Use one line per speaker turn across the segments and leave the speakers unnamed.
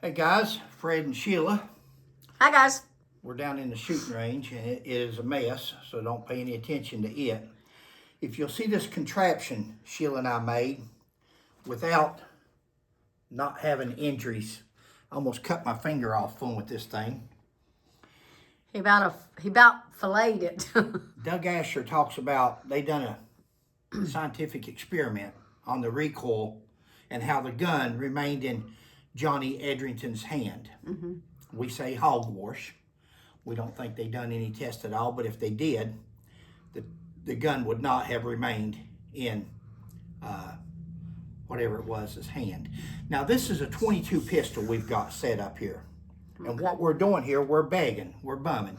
Hey guys, Fred and Sheila.
Hi guys.
We're down in the shooting range and it is a mess, so don't pay any attention to it. If you'll see this contraption Sheila and I made without not having injuries, I almost cut my finger off fooling with this thing.
He about filleted it.
Doug Asher talks about they done a scientific experiment on the recoil and how the gun remained in Johnny Edrington's hand.
Mm-hmm.
We say hogwash. We don't think they done any tests at all, but if they did, the gun would not have remained in whatever it was, his hand. Now this is a 22 pistol we've got set up here. And what we're doing here, we're begging, we're bumming.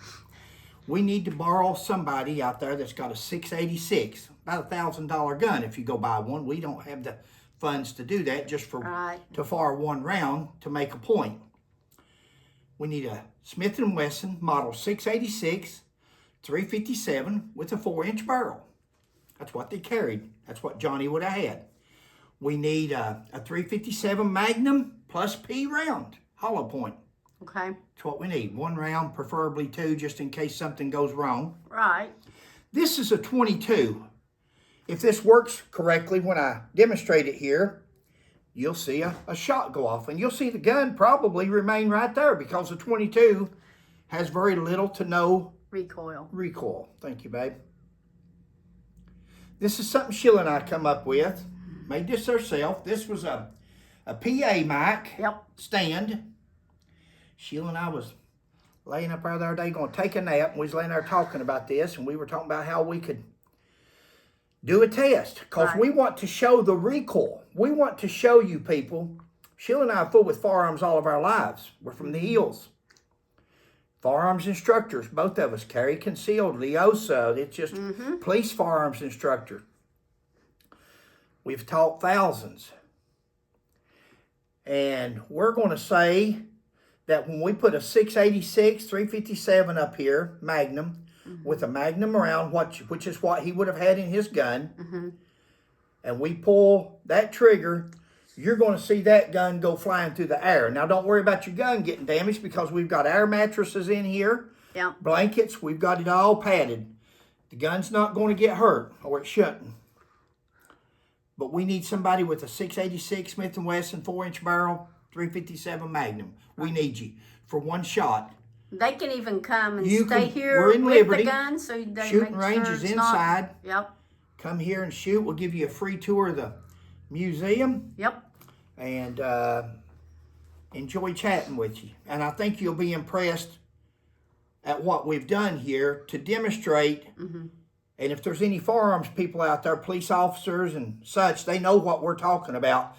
We need to borrow somebody out there that's got a 686, about $1,000 gun if you go buy one. We don't have the funds to do that just for to fire one round to make a point. We need a Smith & Wesson model 686, 357 with a 4-inch barrel. That's what they carried. That's what Johnny would have had. We need a 357 Magnum plus P round, hollow point.
Okay.
That's what we need. One round, preferably two, just in case something goes wrong.
Right.
This is a 22. If this works correctly when I demonstrate it here, you'll see a shot go off. And you'll see the gun probably remain right there because the 22 has very little to no recoil. Thank you, babe. This is something Sheila and I come up with. Made this ourselves. This was a PA mic stand. Sheila and I was laying up there the other day going to take a nap, and we was laying there talking about this, and we were talking about how we could do a test because we want to show the recoil. We want to show you people. Sheila and I are full with firearms all of our lives. We're from the hills. Firearms instructors, both of us, carry concealed, Leosa. It's just police firearms instructor. We've taught thousands. And we're going to say that when we put a 686, 357 up here, Magnum, with a Magnum round, which is what he would have had in his gun, and we pull that trigger, you're going to see that gun go flying through the air. Now, don't worry about your gun getting damaged because we've got air mattresses in here, blankets, we've got it all padded. The gun's not going to get hurt, or it shouldn't. But we need somebody with a 686 Smith & Wesson 4-inch barrel, 357 Magnum. We need you for one shot.
They can even come and stay here
we're in
with
Liberty.
the gun, so they
Shooting
make
range
sure
is
it's
inside.
Not,
Come here and shoot. We'll give you a free tour of the museum. And enjoy chatting with you. And I think you'll be impressed at what we've done here to demonstrate. And if there's any firearms people out there, police officers and such, they know what we're talking about.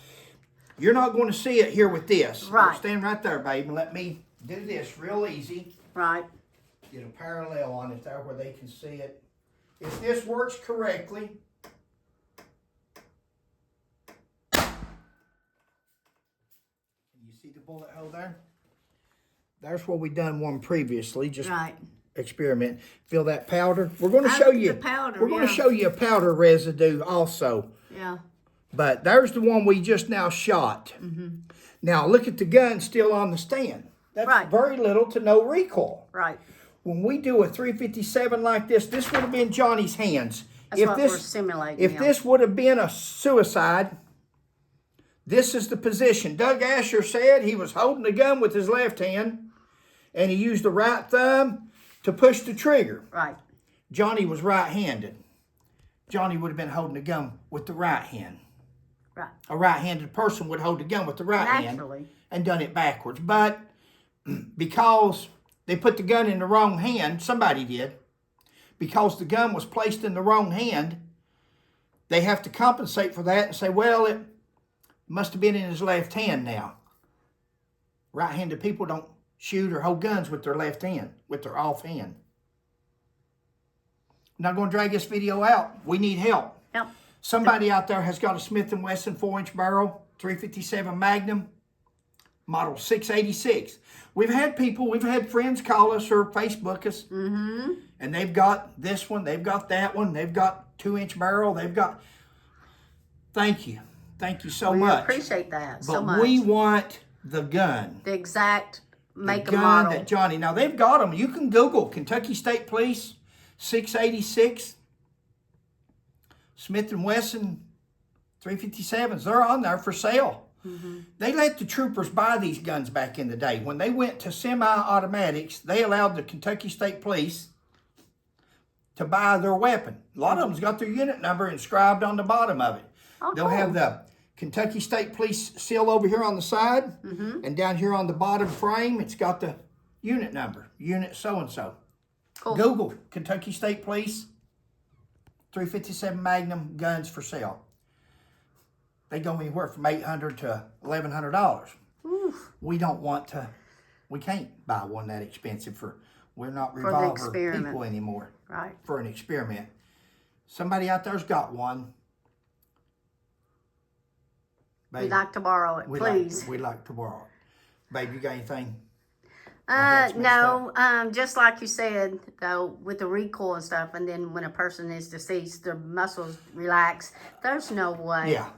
You're not going to see it here with this.
Right.
Stand right there, babe, and let me do this real easy.
Right.
Get a parallel on it there where they can see it. If this works correctly, can you see the bullet hole there? There's where we done one previously, just experiment. Feel that powder? We're going to show you. We're going to show you a powder residue also. But there's the one we just now shot. Now look at the gun still on the stand. That's very little to no recoil. When we do a 357 like this would have been Johnny's hands.
That's what we're simulating.
If this would have been a suicide, this is the position. Doug Asher said he was holding the gun with his left hand, and he used the right thumb to push the trigger. Johnny was right-handed. Johnny would have been holding the gun with the right hand. A right-handed person would hold the gun with the right hand and done it backwards. But because they put the gun in the wrong hand, somebody did, because the gun was placed in the wrong hand, they have to compensate for that and say, well, it must have been in his left hand now. Right-handed people don't shoot or hold guns with their left hand, with their off hand. I'm not going to drag this video out. We need help. Somebody out there has got a Smith & Wesson 4-inch barrel, 357 Magnum, model 686. We've had friends call us or Facebook us, and they've got this one, they've got that one, they've got 2-inch barrel, they've got... Thank you. Thank you so much.
We appreciate that
so
much.
But we want the gun.
The exact make
The
and
gun
model.
that Johnny, now they've got them. You can Google Kentucky State Police 686 Smith & Wesson 357s. They're on there for sale. They let the troopers buy these guns back in the day. When they went to semi-automatics, they allowed the Kentucky State Police to buy their weapon. A lot of them's got their unit number inscribed on the bottom of it.
Oh,
They'll have the Kentucky State Police seal over here on the side, and down here on the bottom frame, it's got the unit number, unit so-and-so.
Cool.
Google Kentucky State Police 357 Magnum guns for sale. They go anywhere from $800 to $1,100. We don't want to, we can't buy one that expensive we're not revolver
experiment.
people anymore.
Right.
For an experiment. Somebody out there's got one. Babe,
We'd like to borrow it, please.
We'd like to borrow it. Babe, you got anything?
No, just like you said, though, with the recoil and stuff, and then when a person is deceased, their muscles relax. There's no way.
Yeah.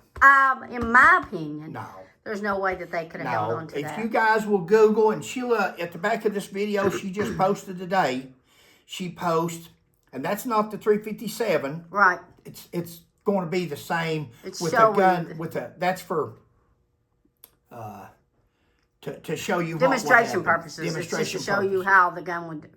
In my opinion,
No.
there's no way that they could have held on to
If
that.
you guys will Google, and Sheila, at the back of this video she just posted today, she posts, and that's not the 357.
Right.
It's going to be the same
It's
with the
showing
gun. That's for to show you
Demonstration
what happened.
purposes.
Demonstration
it's just to show you
purposes.
how the gun would,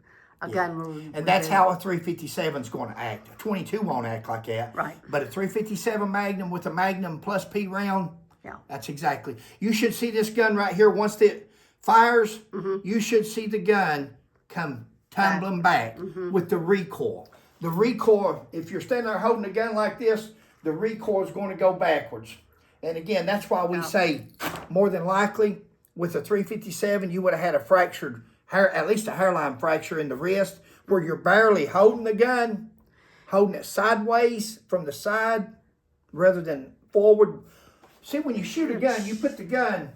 gun would.
And that's how a 357 is going to act. A 22 won't act like that.
Right.
But a 357 Magnum with a Magnum plus P round,
Yeah.
that's exactly. You should see this gun right here. Once it fires, you should see the gun come tumbling back with the recoil. The recoil, if you're standing there holding a gun like this, the recoil is going to go backwards. And again, that's why we say more than likely with a 357, you would have had a fractured hair, at least a hairline fracture in the wrist, where you're barely holding the gun, holding it sideways from the side rather than forward. See, when you shoot a gun, you put the gun,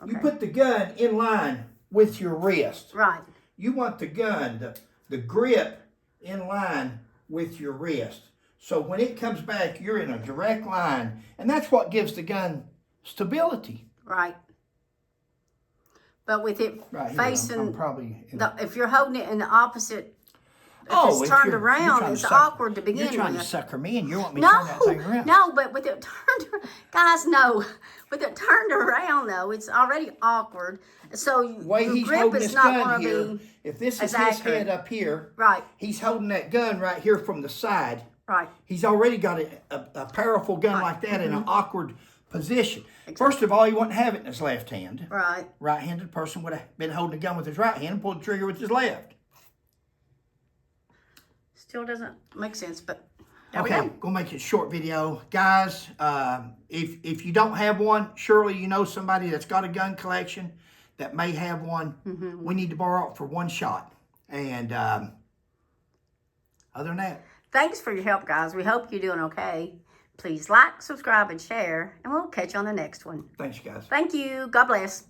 you put the gun in line with your wrist.
Right.
You want the gun, the grip in line with your wrist. So when it comes back, you're in a direct line, and that's what gives the gun stability.
Right. But with it
Right here,
facing,
I'm probably
if you're holding it in the opposite, if
if
it's turned
you're
around,
trying
it's
to suck-
awkward to begin
You're trying
with.
to sucker me in. You want me to turn that thing around?
No, but with it turned, guys, no. With it turned around, though, it's already awkward. So
The way
your
he's
grip
holding
is
this
not
gun
going
here,
to be
if this is
as
his
accurate.
head up here,
right.
he's holding that gun right here from the side.
Right.
He's already got a powerful gun like that in an awkward position. First of all, he wouldn't have it in his left hand.
Right.
Right-handed person would have been holding a gun with his right hand and pulled the trigger with his left.
Still doesn't make sense, but there we
Okay,
go.
gonna make it a short video. Guys, if you don't have one, surely you know somebody that's got a gun collection that may have one. We need to borrow it for one shot. And other than that,
Thanks for your help, guys. We hope you're doing okay. Please like, subscribe, and share, and we'll catch you on the next one.
thanks, guys.
Thank you. God bless.